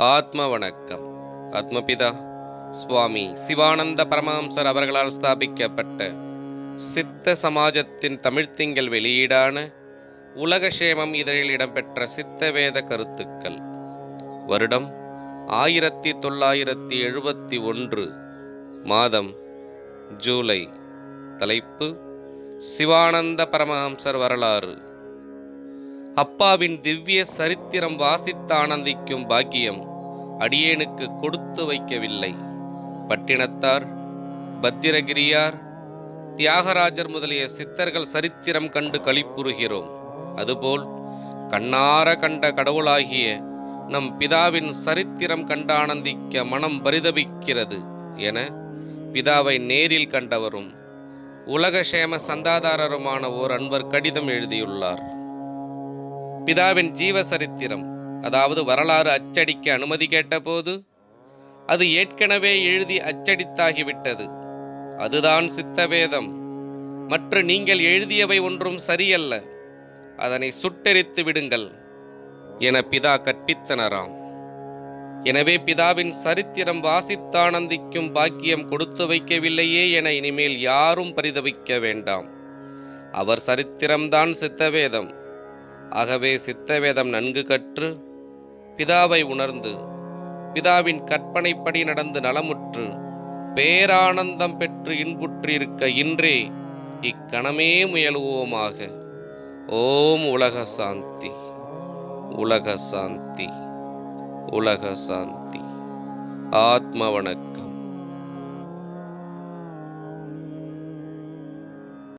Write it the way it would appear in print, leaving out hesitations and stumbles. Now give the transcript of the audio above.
ஆத்ம வணக்கம். ஆத்மபிதா சுவாமி சிவானந்த பரமஹம்சர் அவர்களால் ஸ்தாபிக்கப்பட்ட சித்த சமாஜத்தின் தமிழ்த்திங்கள் வெளியீடான உலகக்ஷேமம் இதழில் இடம்பெற்ற சித்தவேத கருத்துக்கள். வருடம் 1971. மாதம் ஜூலை. தலைப்பு சிவானந்த பரமஹம்சர் வரலாறு. அப்பாவின் திவ்ய சரித்திரம் வாசித்து ஆனந்திக்கும் பாக்கியம் அடியேனுக்கு கொடுத்து வைக்கவில்லை. பட்டினத்தார், பத்திரகிரியார், தியாகராஜர் முதலிய சித்தர்கள் சரித்திரம் கண்டு களிப்புறுகிறோம். அதுபோல் கண்ணார கண்ட கடவுளாகிய நம் பிதாவின் சரித்திரம் கண்டு ஆனந்திக்க மனம் பரிதபிக்கிறது என பிதாவை நேரில் கண்டவரும் உலகக்ஷேம சந்தாதாரருமான ஓர் அன்பர் கடிதம் எழுதியுள்ளார். பிதாவின் ஜீவ சரித்திரம், அதாவது வரலாறு அச்சடிக்க அனுமதி கேட்டபோது அது ஏற்கனவே எழுதி அச்சடித்தாகிவிட்டது. அதுதான் சித்தவேதம். மற்ற நீங்கள் எழுதியவை ஒன்றும் சரியல்ல, அதனை சுட்டெரித்து விடுங்கள் என பிதா கற்பித்தனராம். எனவே பிதாவின் சரித்திரம் வாசித்தானந்திக்கும் பாக்கியம் கொடுத்து வைக்கவில்லையே என இனிமேல் யாரும் பரிதவிக்க வேண்டாம். அவர் சரித்திரம்தான் சித்தவேதம். ஆகவே சித்தவேதம் நன்கு கற்று பிதாவை உணர்ந்து பிதாவின் கற்பனைப்படி நடந்து நலமுற்று பேரானந்தம் பெற்று இன்புற்றிருக்க இன்றே இக்கணமே முயலுவோமாக. ஓம் உலக சாந்தி, உலக சாந்தி, உலக சாந்தி. ஆத்ம வணக்கம்.